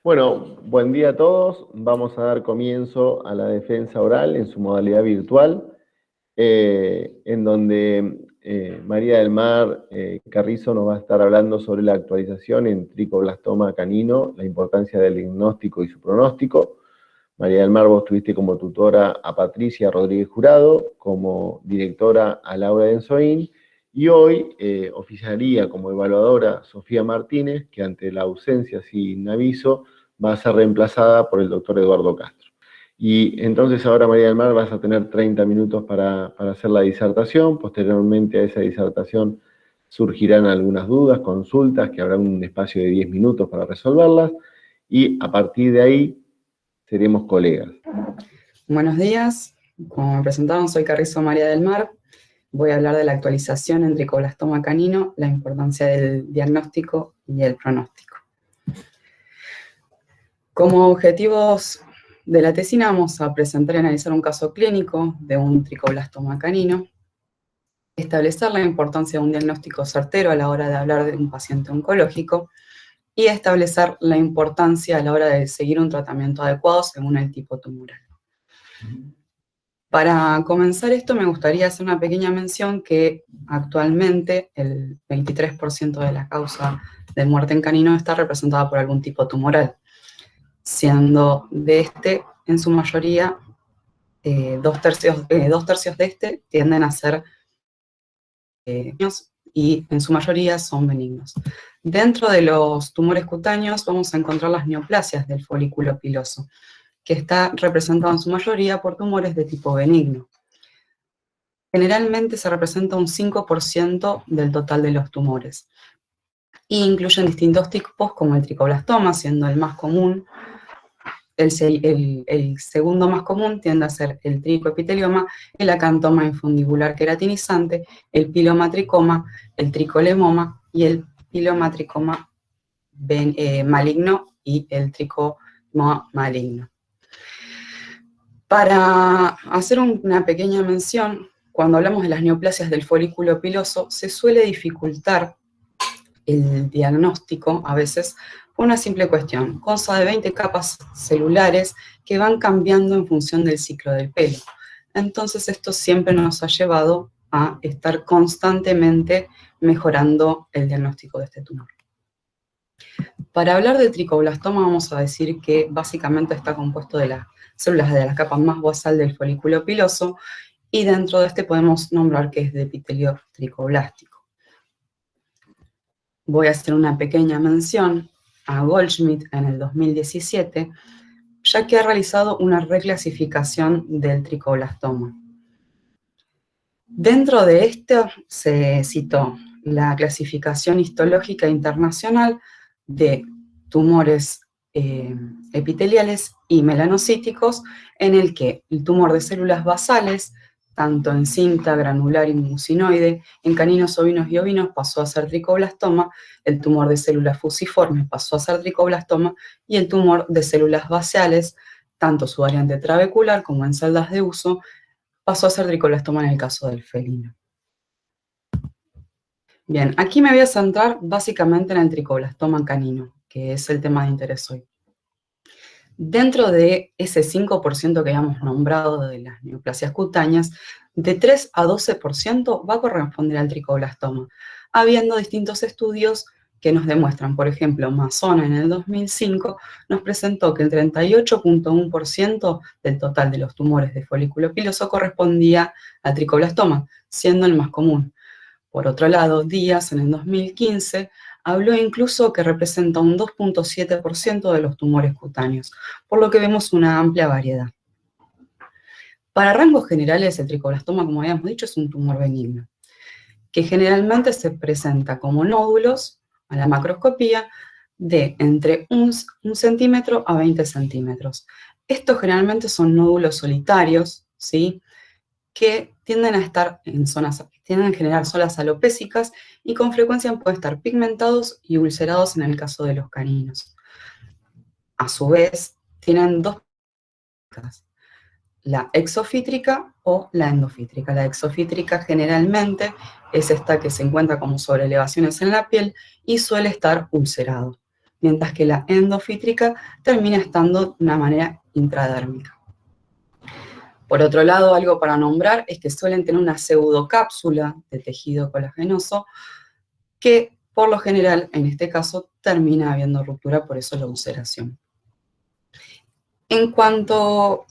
Bueno, buen día a todos. Vamos a dar comienzo a la defensa oral en su modalidad virtual, en donde María del Mar Carrizo nos va a estar hablando sobre la actualización en tricoblastoma canino, la importancia del diagnóstico y su pronóstico. María del Mar, vos tuviste como tutora a Patricia Rodríguez Jurado, como directora a Laura Denzoín, y hoy oficiaría como evaluadora Sofía Martínez, que ante la ausencia sin aviso va a ser reemplazada por el doctor Eduardo Castro. Y entonces ahora, María del Mar, vas a tener 30 minutos para hacer la disertación. Posteriormente a esa disertación surgirán algunas dudas, consultas, que habrá un espacio de 10 minutos para resolverlas, y a partir de ahí seremos colegas. Buenos días, como me presentaron, soy Carrizo María del Mar. Voy a hablar de la actualización en tricoblastoma canino, la importancia del diagnóstico y el pronóstico. Como objetivos de la tesina vamos a presentar y analizar un caso clínico de un tricoblastoma canino, establecer la importancia de un diagnóstico certero a la hora de hablar de un paciente oncológico y establecer la importancia a la hora de seguir un tratamiento adecuado según el tipo tumoral. Para comenzar esto me gustaría hacer una pequeña mención que actualmente el 23% de la causa de muerte en canino está representada por algún tipo tumoral, siendo de este, en su mayoría, dos tercios de este tienden a ser benignos y en su mayoría son benignos. Dentro de los tumores cutáneos vamos a encontrar las neoplasias del folículo piloso, que está representado en su mayoría por tumores de tipo benigno. Generalmente se representa un 5% del total de los tumores. E incluyen distintos tipos como el tricoblastoma, siendo el más común. El segundo más común tiende a ser el tricoepitelioma, el acantoma infundibular queratinizante, el pilomatricoma, el tricolemoma y el pilomatricoma maligno y el tricoma maligno. Para hacer una pequeña mención, cuando hablamos de las neoplasias del folículo piloso, se suele dificultar el diagnóstico a veces por una simple cuestión. Consta de 20 capas celulares que van cambiando en función del ciclo del pelo. Entonces esto siempre nos ha llevado a estar constantemente mejorando el diagnóstico de este tumor. Para hablar del tricoblastoma vamos a decir que básicamente está compuesto de las células de la capa más basal del folículo piloso, y dentro de este podemos nombrar que es de epitelio tricoblástico. Voy a hacer una pequeña mención a Goldschmidt en el 2017, ya que ha realizado una reclasificación del tricoblastoma. Dentro de esto se citó la clasificación histológica internacional de tumores epiteliales y melanocíticos, en el que el tumor de células basales, tanto en cinta, granular y mucinoide, en caninos, ovinos y ovinos pasó a ser tricoblastoma, el tumor de células fusiformes pasó a ser tricoblastoma, y el tumor de células basales, tanto su variante trabecular como en celdas de uso, pasó a ser tricoblastoma en el caso del felino. Bien, aquí me voy a centrar básicamente en el tricoblastoma canino, que es el tema de interés hoy. Dentro de ese 5% que habíamos nombrado de las neoplasias cutáneas, de 3 a 12% va a corresponder al tricoblastoma, habiendo distintos estudios que nos demuestran. Por ejemplo, Mazzone en el 2005 nos presentó que el 38.1% del total de los tumores de folículo piloso correspondía al tricoblastoma, siendo el más común. Por otro lado, Díaz en el 2015 habló incluso que representa un 2.7% de los tumores cutáneos, por lo que vemos una amplia variedad. Para rangos generales, el tricoblastoma, como habíamos dicho, es un tumor benigno, que generalmente se presenta como nódulos a la macroscopía de entre 1 centímetro a 20 centímetros. Estos generalmente son nódulos solitarios, ¿sí?, que tienden a estar en zonas, tienden a generar zonas alopécicas y con frecuencia pueden estar pigmentados y ulcerados en el caso de los caninos. A su vez, tienen dos prácticas: la exofítrica o la endofítrica. La exofítrica generalmente es esta que se encuentra como sobre elevaciones en la piel y suele estar ulcerado. mientras que la endofítrica termina estando de una manera intradérmica. Por otro lado, algo para nombrar es que suelen tener una pseudocápsula de tejido colagenoso que, por lo general, en este caso, termina habiendo ruptura, por eso la ulceración. En cuanto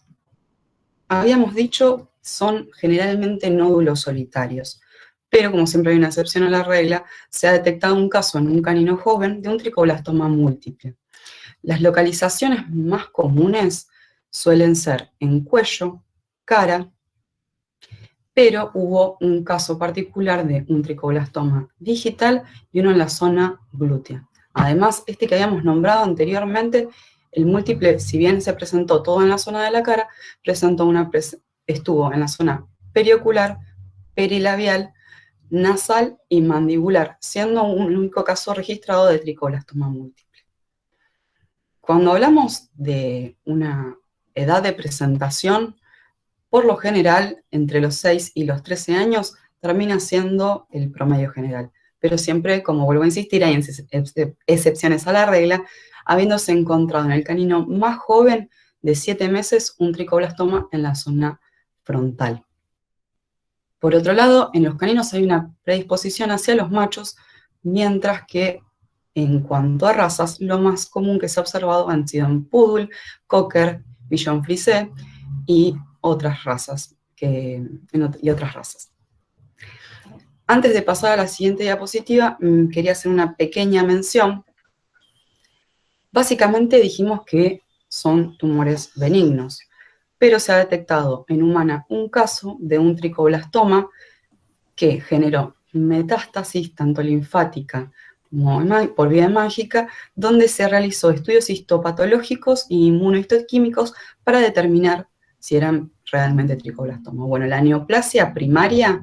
habíamos dicho, son generalmente nódulos solitarios, pero como siempre hay una excepción a la regla, se ha detectado un caso en un canino joven de un tricoblastoma múltiple. Las localizaciones más comunes suelen ser en cuello, cara, pero hubo un caso particular de un tricoblastoma digital y uno en la zona glútea. Además, este que habíamos nombrado anteriormente, el múltiple, si bien se presentó todo en la zona de la cara, estuvo en la zona periocular, perilabial, nasal y mandibular, siendo un único caso registrado de tricoblastoma múltiple. Cuando hablamos de una edad de presentación, por lo general, entre los 6 y los 13 años termina siendo el promedio general. Pero siempre, como vuelvo a insistir, hay excepciones a la regla, habiéndose encontrado en el canino más joven de 7 meses un tricoblastoma en la zona frontal. Por otro lado, en los caninos hay una predisposición hacia los machos, mientras que en cuanto a razas, lo más común que se ha observado han sido en Poodle, Cocker, Bichon Frise y otras razas. Antes de pasar a la siguiente diapositiva, quería hacer una pequeña mención. Básicamente dijimos que son tumores benignos, pero se ha detectado en humana un caso de un tricoblastoma que generó metástasis tanto linfática como por vía hemágica, donde se realizó estudios histopatológicos e inmunohistoquímicos para determinar si eran realmente tricoblastoma. Bueno, la neoplasia primaria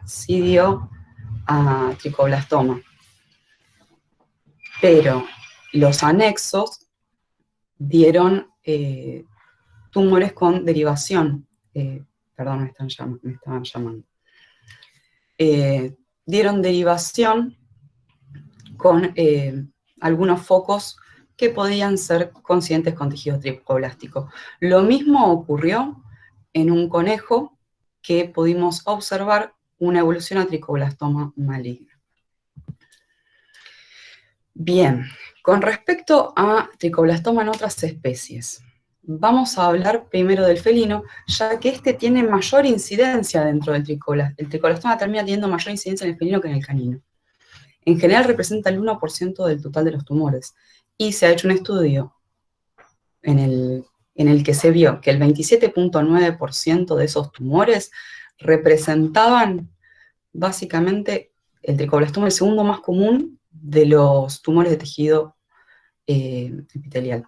sí dio a tricoblastoma, pero los anexos dieron tumores con derivación, perdón, me estaban llamando. Dieron derivación con algunos focos que podían ser coincidentes con tejido tricoblástico. Lo mismo ocurrió en un conejo que pudimos observar una evolución a tricoblastoma maligno. Bien, con respecto a tricoblastoma en otras especies, vamos a hablar primero del felino, ya que este tiene mayor incidencia dentro del tricoblastoma. El tricoblastoma termina teniendo mayor incidencia en el felino que en el canino. En general representa el 1% del total de los tumores, y se ha hecho un estudio en el que se vio que el 27.9% de esos tumores representaban básicamente el tricoblastoma, el segundo más común de los tumores de tejido epitelial.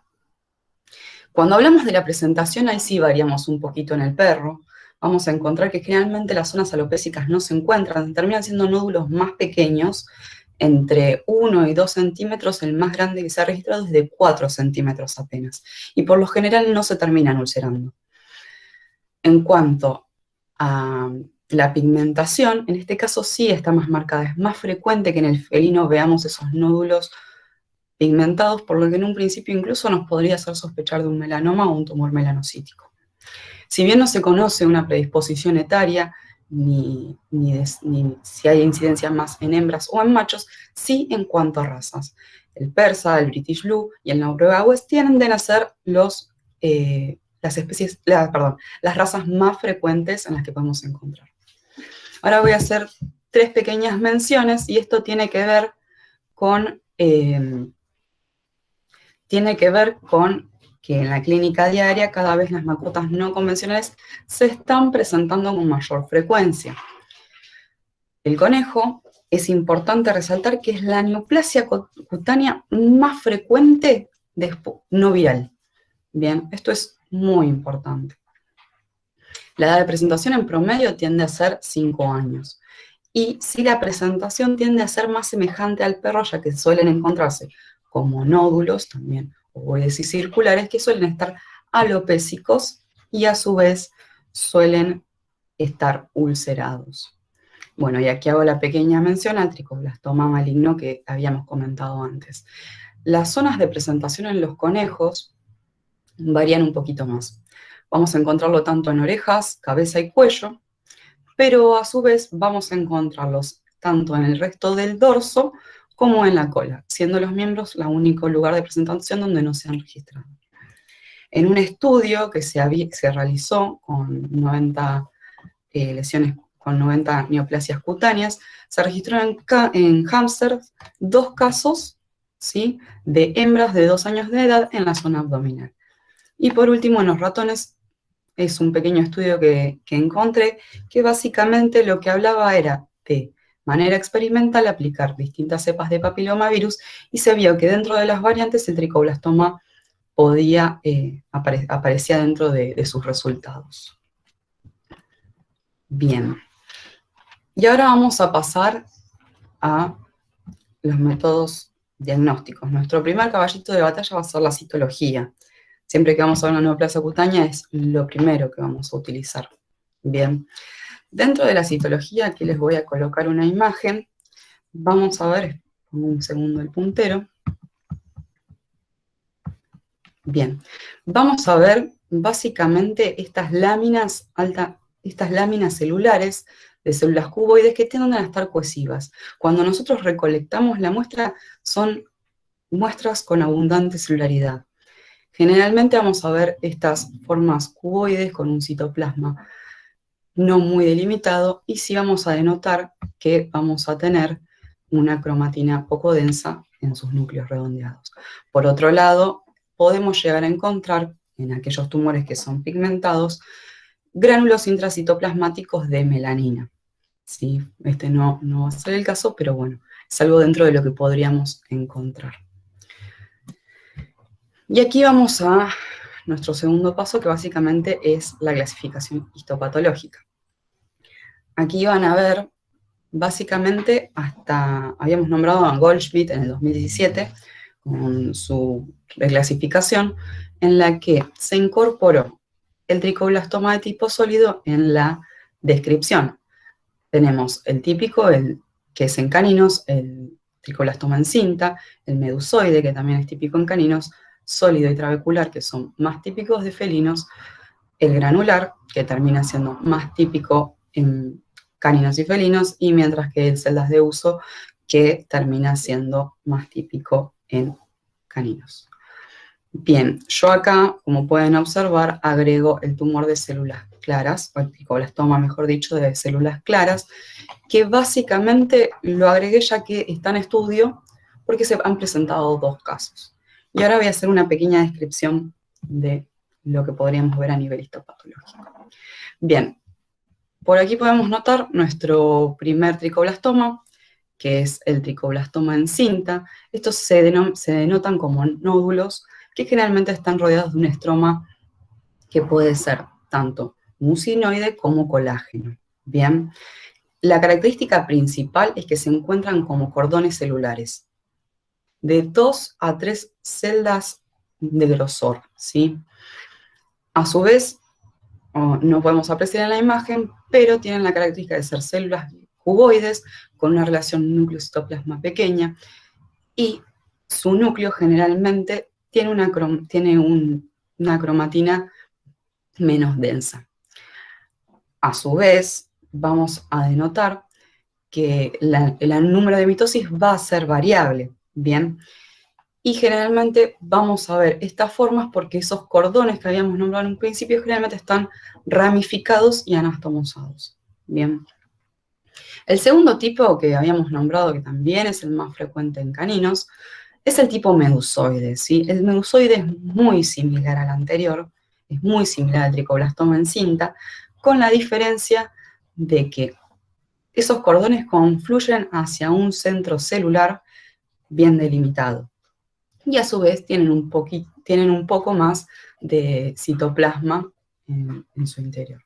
Cuando hablamos de la presentación, ahí sí variamos un poquito en el perro. Vamos a encontrar que generalmente las zonas alopécicas no se encuentran, terminan siendo nódulos más pequeños, entre 1 y 2 centímetros, el más grande que se ha registrado es de 4 centímetros apenas, y por lo general no se terminan ulcerando. En cuanto a la pigmentación, en este caso sí está más marcada, es más frecuente que en el felino veamos esos nódulos pigmentados, por lo que en un principio incluso nos podría hacer sospechar de un melanoma o un tumor melanocítico. Si bien no se conoce una predisposición etaria, ni si hay incidencia más en hembras o en machos, sí en cuanto a razas. El persa, el British Blue y el Noruega tienden a ser las razas más frecuentes en las que podemos encontrar. Ahora voy a hacer 3 pequeñas menciones, y esto tiene que ver con que en la clínica diaria cada vez las mascotas no convencionales se están presentando con mayor frecuencia. El conejo, es importante resaltar que es la neoplasia cutánea más frecuente no viral. Bien, esto es muy importante. La edad de presentación en promedio tiende a ser 5 años. Y si la presentación tiende a ser más semejante al perro, ya que suelen encontrarse como nódulos también, ovoides circulares, que suelen estar alopécicos y a su vez suelen estar ulcerados. Bueno, y aquí hago la pequeña mención al tricoblastoma maligno que habíamos comentado antes. Las zonas de presentación en los conejos varían un poquito más. Vamos a encontrarlo tanto en orejas, cabeza y cuello, pero a su vez vamos a encontrarlos tanto en el resto del dorso como en la cola, siendo los miembros el único lugar de presentación donde no se han registrado. En un estudio que se realizó con 90 lesiones con 90 neoplasias cutáneas, se registraron en hámsters 2 casos, ¿sí?, de hembras de 2 años de edad en la zona abdominal. Y por último, en los ratones, es un pequeño estudio que encontré, que básicamente lo que hablaba era de manera experimental aplicar distintas cepas de papilomavirus y se vio que dentro de las variantes el tricoblastoma aparecía dentro de sus resultados. Bien. Y ahora vamos a pasar a los métodos diagnósticos. Nuestro primer caballito de batalla va a ser la citología. Siempre que vamos a ver una neoplasia cutánea es lo primero que vamos a utilizar. Bien. Dentro de la citología, aquí les voy a colocar una imagen. Vamos a ver, pongo un segundo el puntero. Bien. Vamos a ver básicamente estas láminas celulares de células cuboides que tienden a estar cohesivas. Cuando nosotros recolectamos la muestra, son muestras con abundante celularidad. Generalmente vamos a ver estas formas cuboides con un citoplasma no muy delimitado, y sí vamos a denotar que vamos a tener una cromatina poco densa en sus núcleos redondeados. Por otro lado, podemos llegar a encontrar en aquellos tumores que son pigmentados gránulos intracitoplasmáticos de melanina. ¿Sí? Este no va a ser el caso, pero bueno, es algo dentro de lo que podríamos encontrar. Y aquí vamos a nuestro segundo paso, que básicamente es la clasificación histopatológica. Aquí van a ver, básicamente, habíamos nombrado a Goldschmidt en el 2017, con su reclasificación, en la que se incorporó el tricoblastoma de tipo sólido en la descripción. Tenemos el típico, que es en caninos, el tricoblastoma en cinta, el medusoide, que también es típico en caninos, sólido y trabecular, que son más típicos de felinos, el granular, que termina siendo más típico en caninos y felinos, y mientras que el celdas de uso, que termina siendo más típico en caninos. Bien, yo acá, como pueden observar, agrego el tumor de células claras, o el tricoblastoma, mejor dicho, de células claras, que básicamente lo agregué ya que está en estudio, porque se han presentado 2 casos. Y ahora voy a hacer una pequeña descripción de lo que podríamos ver a nivel histopatológico. Bien, por aquí podemos notar nuestro primer tricoblastoma, que es el tricoblastoma en cinta. Estos se denotan como nódulos que generalmente están rodeados de un estroma que puede ser tanto mucinoide como colágeno. Bien, la característica principal es que se encuentran como cordones celulares, de 2 a 3 celdas de grosor, ¿sí? A su vez, no podemos apreciar en la imagen, pero tienen la característica de ser células cuboides con una relación núcleo-citoplasma pequeña, y su núcleo generalmente tiene una cromatina menos densa. A su vez, vamos a denotar que el número de mitosis va a ser variable, ¿bien? Y generalmente vamos a ver estas formas porque esos cordones que habíamos nombrado en un principio generalmente están ramificados y anastomosados, ¿bien? El segundo tipo que habíamos nombrado, que también es el más frecuente en caninos, es el tipo medusoide, ¿sí? El medusoide es muy similar al anterior, es muy similar al tricoblastoma en cinta, con la diferencia de que esos cordones confluyen hacia un centro celular bien delimitado, y a su vez tienen un poco más de citoplasma en su interior.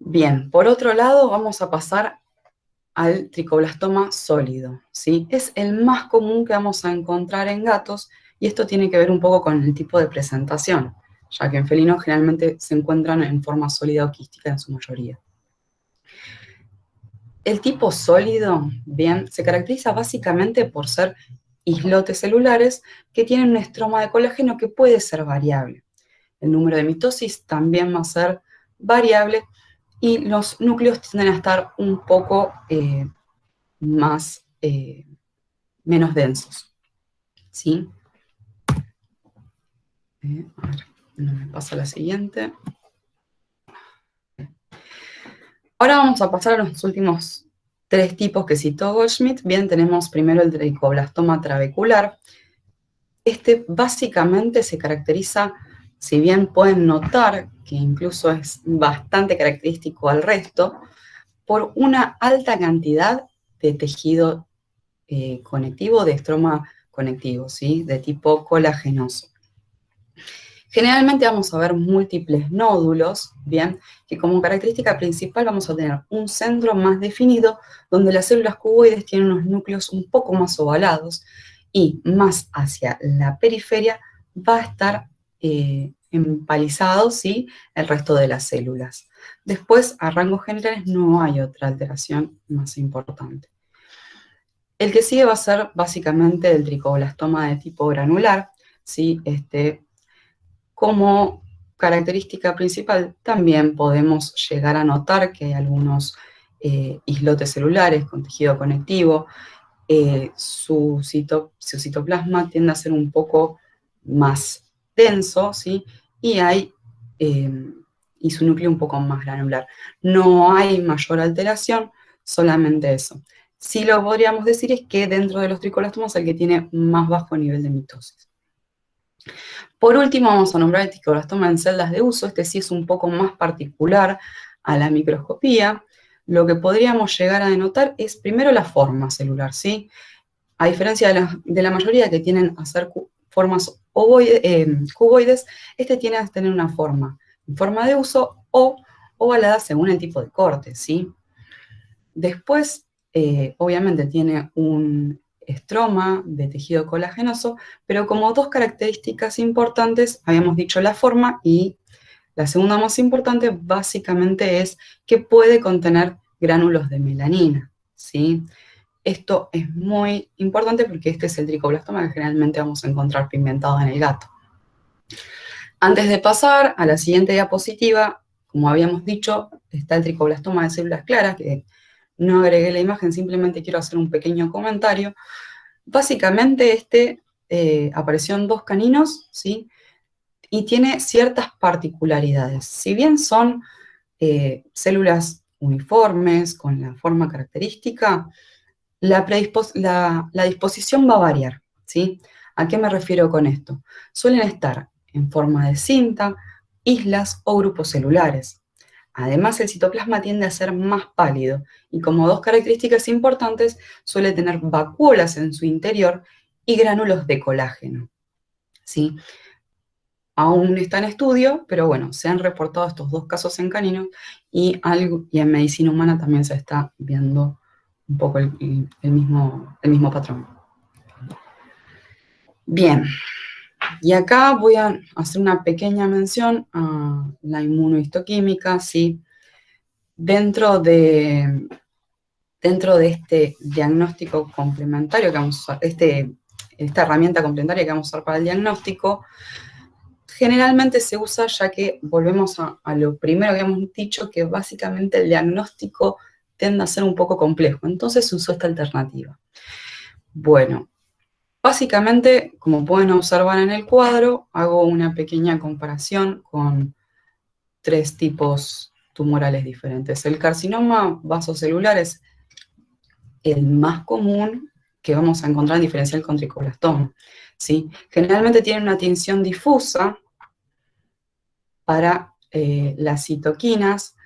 Bien, por otro lado vamos a pasar al tricoblastoma sólido, ¿sí? Es el más común que vamos a encontrar en gatos, y esto tiene que ver un poco con el tipo de presentación, ya que en felinos generalmente se encuentran en forma sólida o quística en su mayoría. El tipo sólido, bien, se caracteriza básicamente por ser islotes celulares que tienen un estroma de colágeno que puede ser variable. El número de mitosis también va a ser variable y los núcleos tienden a estar un poco menos densos. ¿Sí? A ver, no me pasa la siguiente. Ahora vamos a pasar a los últimos 3 tipos que citó Goldschmidt. Bien, tenemos primero el tricoblastoma trabecular. Este básicamente se caracteriza, si bien pueden notar que incluso es bastante característico al resto, por una alta cantidad de tejido conectivo, de estroma conectivo, ¿sí? De tipo colagenoso. Generalmente vamos a ver múltiples nódulos, bien, que como característica principal vamos a tener un centro más definido, donde las células cuboides tienen unos núcleos un poco más ovalados, y más hacia la periferia va a estar empalizado, ¿sí?, el resto de las células. Después, a rangos generales, no hay otra alteración más importante. El que sigue va a ser básicamente el tricoblastoma de tipo granular, ¿sí? Como característica principal, también podemos llegar a notar que hay algunos islotes celulares con tejido conectivo. Su citoplasma tiende a ser un poco más denso, ¿sí? Y, y su núcleo un poco más granular. No hay mayor alteración, solamente eso. Sí, lo podríamos decir es que dentro de los tricolastomas el que tiene más bajo nivel de mitosis. Por último, vamos a nombrar el tricoblastoma en celdas de uso. Este sí es un poco más particular a la microscopía. Lo que podríamos llegar a denotar es primero la forma celular, ¿sí? A diferencia de la mayoría que tienen a ser formas cuboides, este tiene a tener una forma en forma de uso o ovalada según el tipo de corte, ¿sí? Después, obviamente, tiene un estroma de tejido colagenoso, pero como 2 características importantes, habíamos dicho la forma, y la segunda más importante básicamente es que puede contener gránulos de melanina, ¿sí? Esto es muy importante porque este es el tricoblastoma que generalmente vamos a encontrar pigmentado en el gato. Antes de pasar a la siguiente diapositiva, como habíamos dicho, está el tricoblastoma de células claras, que no agregué la imagen, simplemente quiero hacer un pequeño comentario. Básicamente apareció en 2 caninos, ¿sí? Y tiene ciertas particularidades. Si bien son células uniformes, con la forma característica, la disposición va a variar, ¿sí? ¿A qué me refiero con esto? Suelen estar en forma de cinta, islas o grupos celulares. Además, el citoplasma tiende a ser más pálido y, como 2 características importantes, suele tener vacuolas en su interior y gránulos de colágeno, ¿sí? Aún está en estudio, pero bueno, se han reportado estos 2 casos en caninos y en medicina humana también se está viendo un poco el mismo patrón. Bien, y acá voy a hacer una pequeña mención a la inmunohistoquímica, ¿sí? Dentro de este diagnóstico complementario que vamos a usar, esta herramienta complementaria que vamos a usar para el diagnóstico, generalmente se usa, ya que volvemos a lo primero que hemos dicho, que básicamente el diagnóstico tiende a ser un poco complejo. Entonces se usó esta alternativa. Bueno, básicamente, como pueden observar en el cuadro, hago una pequeña comparación con 3 tipos tumorales diferentes. El carcinoma vasocelular es el más común que vamos a encontrar en diferencial con tricoblastoma, ¿sí? Generalmente tiene una tinción difusa para las citoquinas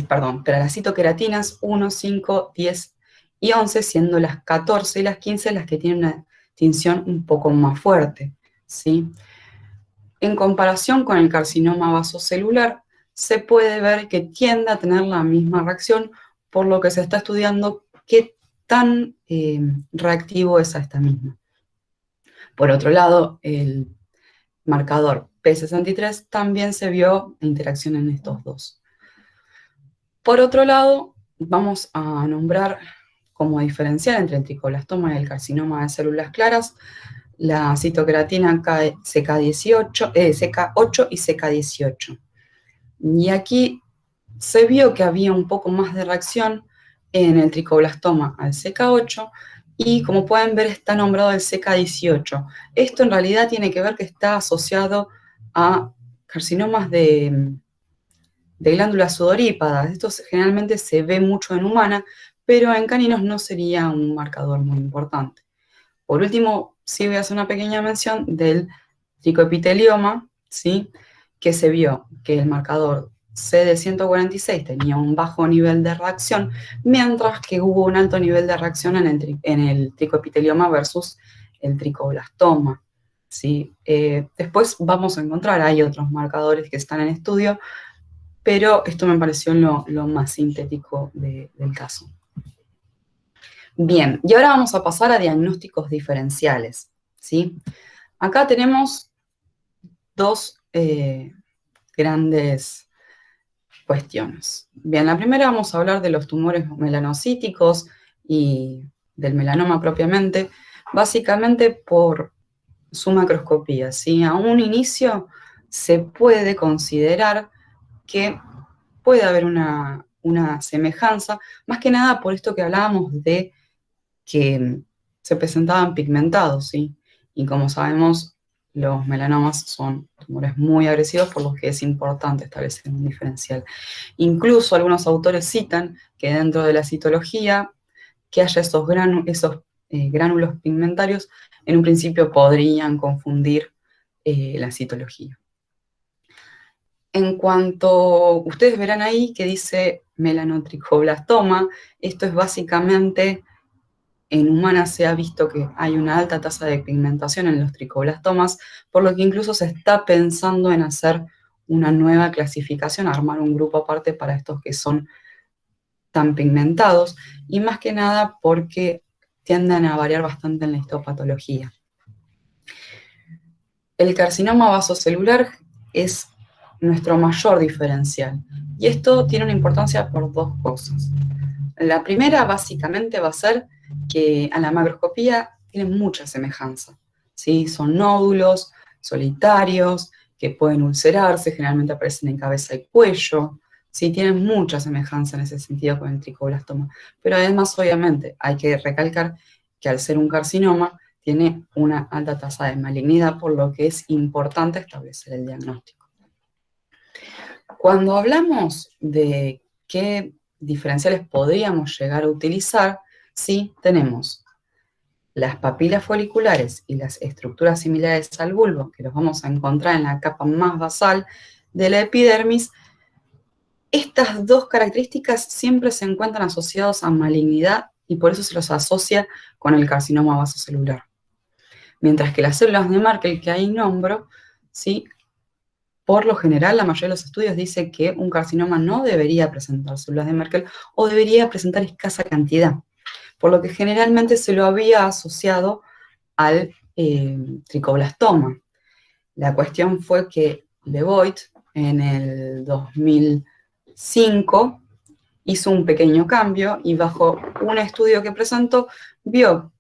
para las citoqueratinas 1, 5, 10 y 11, siendo las 14 y las 15 las que tienen una tinción un poco más fuerte, ¿sí? En comparación con el carcinoma vasocelular, se puede ver que tiende a tener la misma reacción, por lo que se está estudiando qué tan reactivo es a esta misma. Por otro lado, el marcador P63 también se vio interacción en estos 2. Por otro lado, vamos a nombrar como diferencial entre el tricoblastoma y el carcinoma de células claras la citocreatina CK18, CK8 y CK18. Y aquí se vio que había un poco más de reacción en el tricoblastoma al CK8 y como pueden ver está nombrado el CK18. Esto en realidad tiene que ver que está asociado a carcinomas de glándulas sudorípadas. Esto generalmente se ve mucho en humana, pero en caninos no sería un marcador muy importante. Por último, sí voy a hacer una pequeña mención del tricoepitelioma, ¿sí? Que se vio que el marcador CD146 tenía un bajo nivel de reacción, mientras que hubo un alto nivel de reacción en el tricoepitelioma versus el tricoblastoma. ¿Sí? Después vamos a encontrar, hay otros marcadores que están en estudio, pero esto me pareció lo más sintético del caso. Bien, y ahora vamos a pasar a diagnósticos diferenciales, ¿sí? Acá tenemos dos grandes cuestiones. Bien, la primera vamos a hablar de los tumores melanocíticos y del melanoma propiamente, básicamente por su macroscopía, ¿sí? A un inicio se puede considerar que puede haber una semejanza, más que nada por esto que hablábamos de que se presentaban pigmentados, ¿sí? Y como sabemos, los melanomas son tumores muy agresivos, por lo que es importante establecer un diferencial. Incluso algunos autores citan que dentro de la citología, que haya esos gránulos pigmentarios, en un principio podrían confundir la citología. En cuanto, ustedes verán ahí que dice melanotricoblastoma, esto es básicamente, en humanas se ha visto que hay una alta tasa de pigmentación en los tricoblastomas, por lo que incluso se está pensando en hacer una nueva clasificación, armar un grupo aparte para estos que son tan pigmentados, y más que nada porque tienden a variar bastante en la histopatología. El carcinoma vasocelular es nuestro mayor diferencial, y esto tiene una importancia por dos cosas. La primera básicamente va a ser que a la macroscopía tienen mucha semejanza, ¿sí? Son nódulos solitarios que pueden ulcerarse, generalmente aparecen en cabeza y cuello, ¿sí? Tienen mucha semejanza en ese sentido con el tricoblastoma, pero además obviamente hay que recalcar que al ser un carcinoma tiene una alta tasa de malignidad, por lo que es importante establecer el diagnóstico. Cuando hablamos de qué diferenciales podríamos llegar a utilizar, sí, tenemos las papilas foliculares y las estructuras similares al bulbo, que los vamos a encontrar en la capa más basal de la epidermis. Estas dos características siempre se encuentran asociadas a malignidad y por eso se los asocia con el carcinoma vasocelular. Mientras que las células de Merkel que ahí nombro, ¿sí? Por lo general, la mayoría de los estudios dice que un carcinoma no debería presentar células de Merkel o debería presentar escasa cantidad, por lo que generalmente se lo había asociado al tricoblastoma. La cuestión fue que Levoit en el 2005 hizo un pequeño cambio y bajo un estudio que presentó vio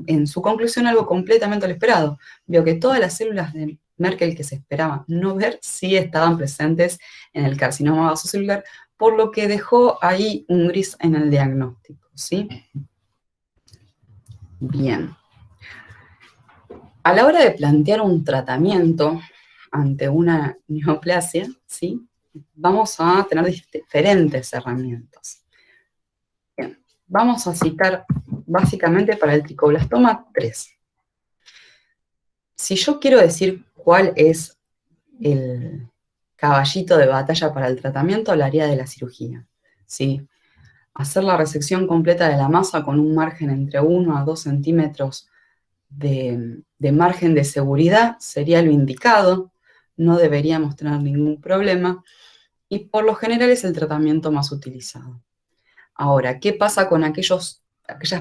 en su conclusión algo completamente lo esperado. Vio que todas las células de Merkel que se esperaba no ver sí estaban presentes en el carcinoma vasocelular, por lo que dejó ahí un gris en el diagnóstico, ¿sí? Bien. A la hora de plantear un tratamiento ante una neoplasia, ¿sí? Vamos a tener diferentes herramientas. Bien. Vamos a citar básicamente para el tricoblastoma 3. Si yo quiero decir cuál es el caballito de batalla para el tratamiento, hablaría de la cirugía, ¿sí? Hacer la resección completa de la masa con un margen entre 1 a 2 centímetros de margen de seguridad sería lo indicado, no deberíamos tener ningún problema y por lo general es el tratamiento más utilizado. Ahora, ¿qué pasa con aquellas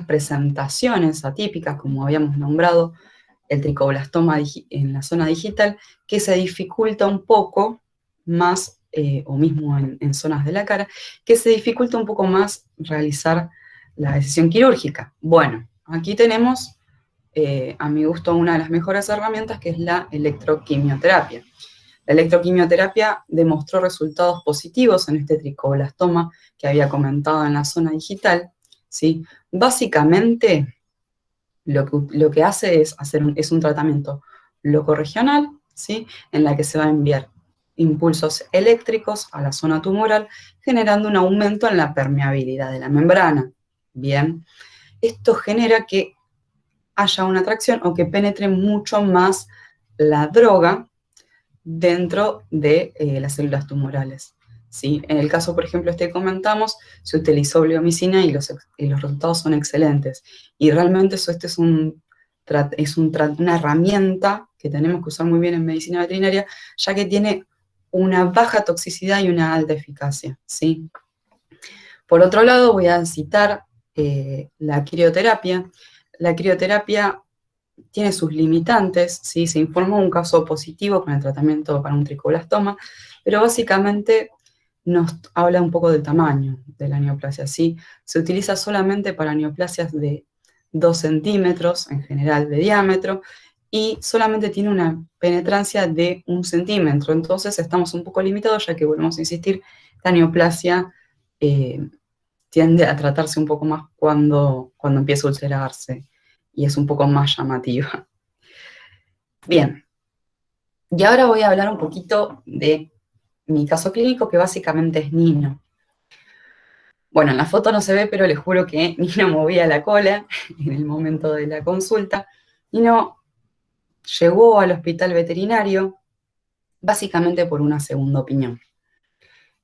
presentaciones atípicas, como habíamos nombrado, el tricoblastoma en la zona digital, que se dificulta un poco más o mismo en zonas de la cara, que se dificulta un poco más realizar la decisión quirúrgica. Bueno, aquí tenemos, a mi gusto, una de las mejores herramientas, que es la electroquimioterapia. La electroquimioterapia demostró resultados positivos en este tricoblastoma que había comentado en la zona digital, ¿sí? Básicamente, lo que hace es un tratamiento locorregional, ¿sí? En la que se va a enviar impulsos eléctricos a la zona tumoral, generando un aumento en la permeabilidad de la membrana. Bien, esto genera que haya una atracción o que penetre mucho más la droga dentro de las células tumorales. ¿Sí? En el caso, por ejemplo, este que comentamos, se utilizó bleomicina y los resultados son excelentes. Y realmente este es una herramienta que tenemos que usar muy bien en medicina veterinaria, ya que tiene una baja toxicidad y una alta eficacia. ¿Sí? Por otro lado, voy a citar la crioterapia. La crioterapia tiene sus limitantes, ¿sí? Se informó un caso positivo con el tratamiento para un tricoblastoma, pero básicamente nos habla un poco del tamaño de la neoplasia, ¿sí? Se utiliza solamente para neoplasias de 2 centímetros en general de diámetro y solamente tiene una penetrancia de 1 centímetro, entonces estamos un poco limitados, ya que, volvemos a insistir, la neoplasia tiende a tratarse un poco más cuando empieza a ulcerarse y es un poco más llamativa. Bien, y ahora voy a hablar un poquito de mi caso clínico, que básicamente es Nino. Bueno, en la foto no se ve, pero les juro que Nino movía la cola en el momento de la consulta. Nino llegó al hospital veterinario básicamente por una segunda opinión.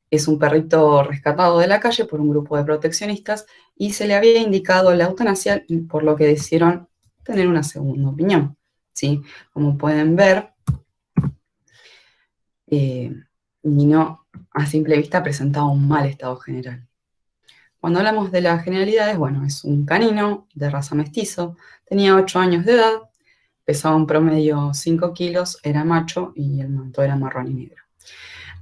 Es un perrito rescatado de la calle por un grupo de proteccionistas y se le había indicado la eutanasia, por lo que decidieron tener una segunda opinión. ¿Sí? Como pueden ver, Nino a simple vista presentaba un mal estado general. Cuando hablamos de las generalidades, bueno, es un canino de raza mestizo, tenía 8 años de edad, pesaba un promedio 5 kilos, era macho y el manto era marrón y negro.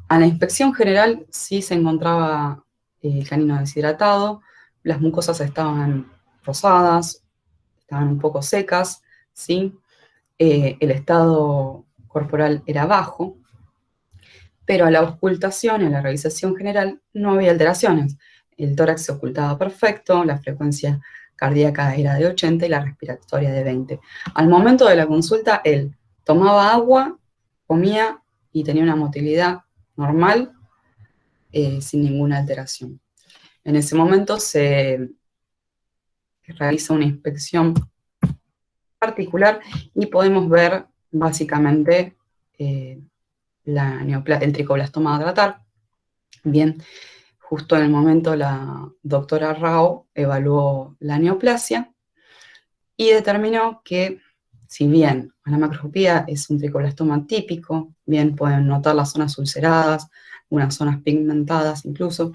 A la inspección general sí se encontraba el canino deshidratado, las mucosas estaban rosadas, estaban un poco secas, ¿sí? El estado corporal era bajo, pero a la auscultación, en la revisación general, no había alteraciones. El tórax se ocultaba perfecto, la frecuencia cardíaca era de 80 y la respiratoria de 20. Al momento de la consulta, él tomaba agua, comía y tenía una motilidad normal, sin ninguna alteración. En ese momento se realiza una inspección particular y podemos ver básicamente el tricoblastoma a tratar. Bien, justo en el momento la doctora Rao evaluó la neoplasia y determinó que, si bien la macroscopía es un tricoblastoma típico, bien pueden notar las zonas ulceradas, unas zonas pigmentadas incluso,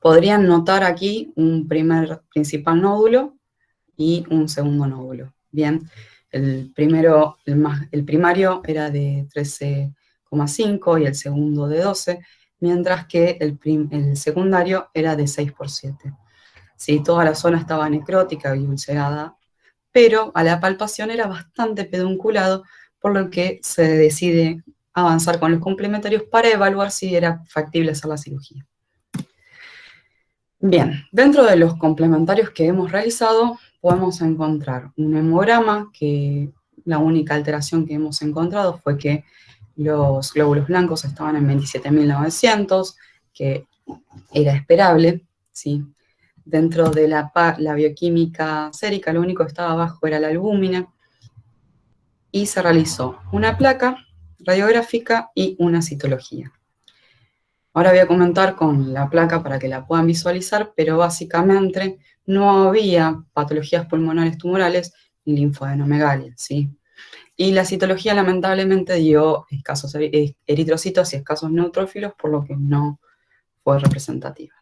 podrían notar aquí un primer principal nódulo y un segundo nódulo. Bien, el primario era de 13,5 y el segundo de 12, mientras que el secundario era de 6 por 7. Sí, toda la zona estaba necrótica y ulcerada, pero a la palpación era bastante pedunculado, por lo que se decide avanzar con los complementarios para evaluar si era factible hacer la cirugía. Bien, dentro de los complementarios que hemos realizado, podemos encontrar un hemograma, que la única alteración que hemos encontrado fue que los glóbulos blancos estaban en 27.900, que era esperable, ¿sí? Dentro de la bioquímica sérica, lo único que estaba abajo era la albúmina, y se realizó una placa radiográfica y una citología. Ahora voy a comentar con la placa para que la puedan visualizar, pero básicamente no había patologías pulmonares tumorales ni linfadenomegalia, ¿sí? Y la citología lamentablemente dio escasos eritrocitos y escasos neutrófilos, por lo que no fue representativa.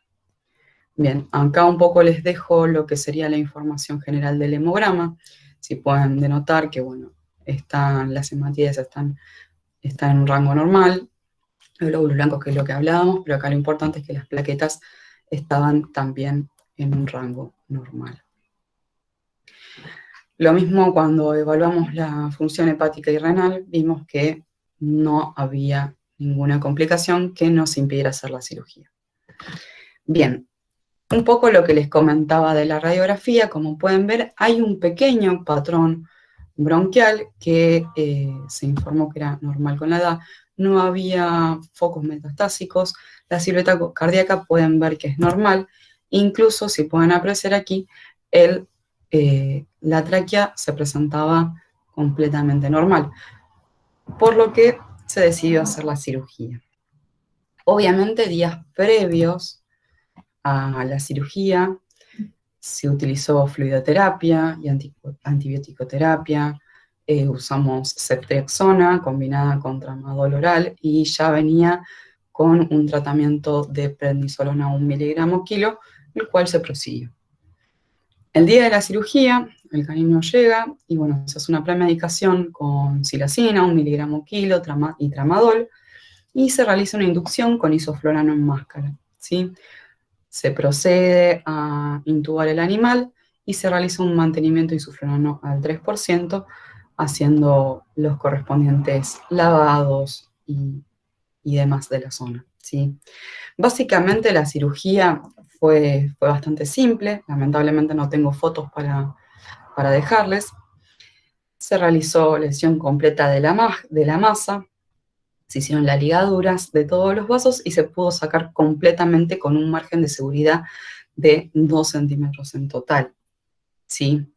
Bien, acá un poco les dejo lo que sería la información general del hemograma. Si pueden denotar que, bueno, las hematíes están en un rango normal. los glóbulos blancos, que es lo que hablábamos, pero acá lo importante es que las plaquetas estaban también en un rango normal. Lo mismo cuando evaluamos la función hepática y renal, vimos que no había ninguna complicación que nos impidiera hacer la cirugía. Bien, un poco lo que les comentaba de la radiografía, como pueden ver, hay un pequeño patrón bronquial que se informó que era normal con la edad, no había focos metastásicos, la silueta cardíaca pueden ver que es normal, incluso si pueden apreciar aquí, la tráquea se presentaba completamente normal, por lo que se decidió hacer la cirugía. Obviamente, días previos a la cirugía se utilizó fluidoterapia y antibiótico-terapia, usamos ceftriaxona combinada con tramadol oral y ya venía con un tratamiento de prednisolona 1 miligramo kilo, el cual se prosiguió. El día de la cirugía, el canino llega y bueno, se hace una premedicación con silacina, 1 miligramo kilo y tramadol, y se realiza una inducción con isoflorano en máscara, ¿sí? Se procede a intubar el animal y se realiza un mantenimiento isoflurano al 3%, haciendo los correspondientes lavados y demás de la zona, ¿sí? Básicamente la cirugía fue bastante simple, lamentablemente no tengo fotos para dejarles. Se realizó lesión completa de la masa, se hicieron las ligaduras de todos los vasos y se pudo sacar completamente con un margen de seguridad de 2 centímetros en total, ¿sí?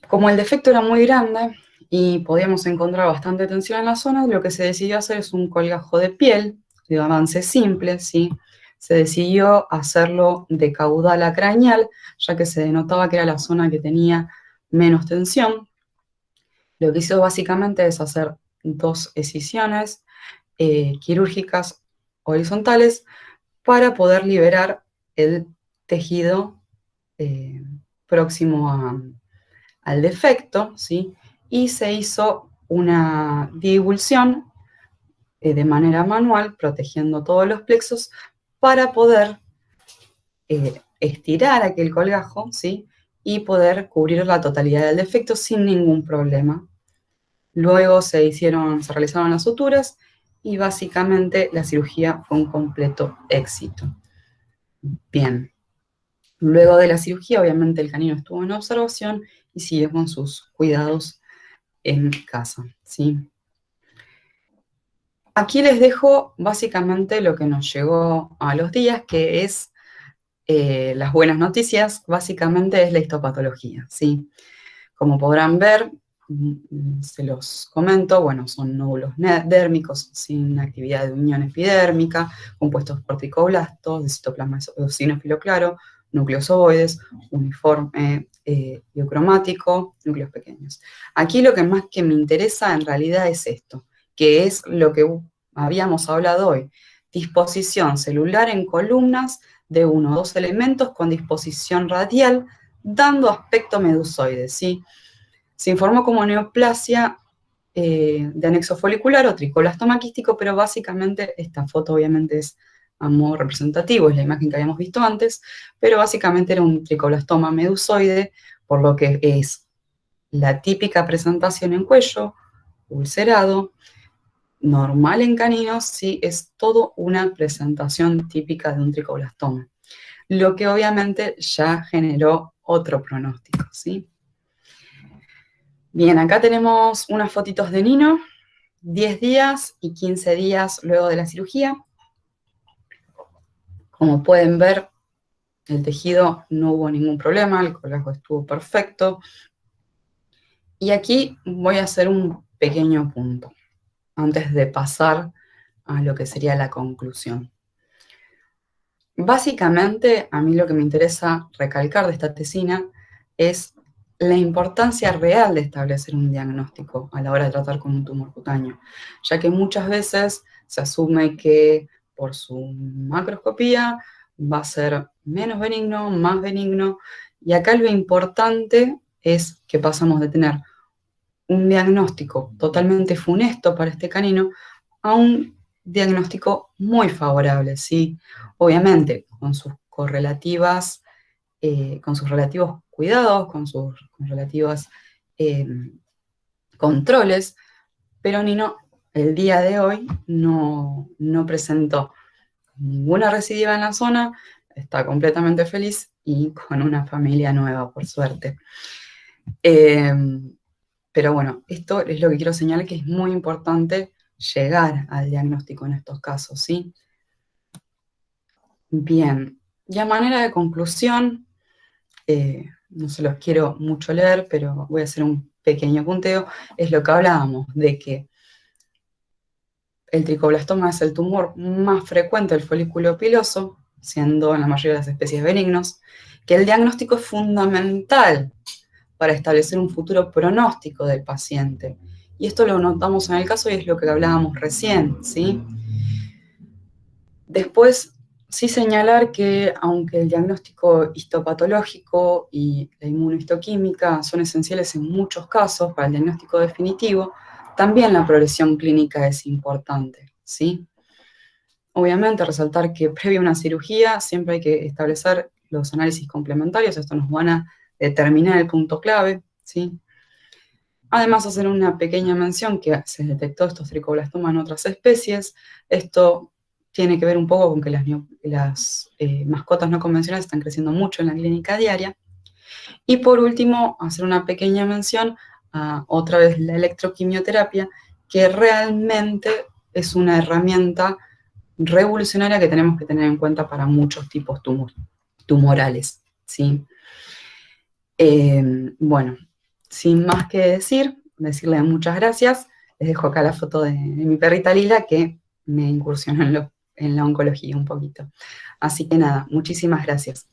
Como el defecto era muy grande y podíamos encontrar bastante tensión en la zona, lo que se decidió hacer es un colgajo de piel de avance simple, ¿sí? Se decidió hacerlo de caudal a craneal, ya que se denotaba que era la zona que tenía menos tensión. Lo que hizo básicamente es hacer 2 excisiones quirúrgicas horizontales para poder liberar el tejido próximo al defecto, ¿sí? Y se hizo una divulsión de manera manual, protegiendo todos los plexos, para poder estirar aquel colgajo, ¿sí? Y poder cubrir la totalidad del defecto sin ningún problema. Luego se realizaron las suturas y básicamente la cirugía fue un completo éxito. Bien, luego de la cirugía obviamente el canino estuvo en observación y siguió con sus cuidados en casa, ¿sí? Aquí les dejo básicamente lo que nos llegó a los días, que es las buenas noticias, básicamente es la histopatología, ¿sí? Como podrán ver, se los comento, bueno, son nódulos dérmicos sin actividad de unión epidérmica, compuestos corticoblastos, de citoplasma eosinófilo claro, núcleos ovoides, uniforme biocromático, núcleos pequeños. Aquí lo que más que me interesa en realidad es esto, que es lo que habíamos hablado hoy, disposición celular en columnas de 1 o 2 elementos con disposición radial, dando aspecto medusoide, ¿sí? Se informó como neoplasia de anexo folicular o tricolastoma quístico, pero básicamente esta foto obviamente es a modo representativo, es la imagen que habíamos visto antes, pero básicamente era un tricolastoma medusoide, por lo que es la típica presentación en cuello, ulcerado, normal en caninos, sí, es todo una presentación típica de un tricolastoma, lo que obviamente ya generó otro pronóstico, ¿sí? Bien, acá tenemos unas fotitos de Nino, 10 días y 15 días luego de la cirugía. Como pueden ver, el tejido no hubo ningún problema, el colgajo estuvo perfecto. Y aquí voy a hacer un pequeño punto, antes de pasar a lo que sería la conclusión. Básicamente, a mí lo que me interesa recalcar de esta tesina es la importancia real de establecer un diagnóstico a la hora de tratar con un tumor cutáneo, ya que muchas veces se asume que por su macroscopía va a ser menos benigno, más benigno, y acá lo importante es que pasamos de tener un diagnóstico totalmente funesto para este canino a un diagnóstico muy favorable, ¿sí? Obviamente, con sus correlativas, con sus relativos cuidados, con relativos controles, pero Nino el día de hoy no presentó ninguna recidiva en la zona, está completamente feliz y con una familia nueva, por suerte. Pero bueno, esto es lo que quiero señalar, que es muy importante llegar al diagnóstico en estos casos, ¿sí? Bien, y a manera de conclusión, no se los quiero mucho leer, pero voy a hacer un pequeño punteo, es lo que hablábamos, de que el tricoblastoma es el tumor más frecuente del folículo piloso, siendo en la mayoría de las especies benignos, que el diagnóstico es fundamental para establecer un futuro pronóstico del paciente. Y esto lo notamos en el caso y es lo que hablábamos recién, ¿sí? Después, sí señalar que aunque el diagnóstico histopatológico y la inmunohistoquímica son esenciales en muchos casos para el diagnóstico definitivo, también la progresión clínica es importante, ¿sí? Obviamente, resaltar que previo a una cirugía siempre hay que establecer los análisis complementarios, esto nos van a determinar el punto clave, ¿sí? Además, hacer una pequeña mención que se detectó estos tricoblastomas en otras especies. Esto tiene que ver un poco con que las mascotas no convencionales están creciendo mucho en la clínica diaria. Y por último, hacer una pequeña mención a otra vez la electroquimioterapia, que realmente es una herramienta revolucionaria que tenemos que tener en cuenta para muchos tipos tumorales, ¿sí? Bueno, sin más que decir, decirle muchas gracias. Les dejo acá la foto de mi perrita Lila, que me incursionó en la oncología un poquito. Así que nada, muchísimas gracias.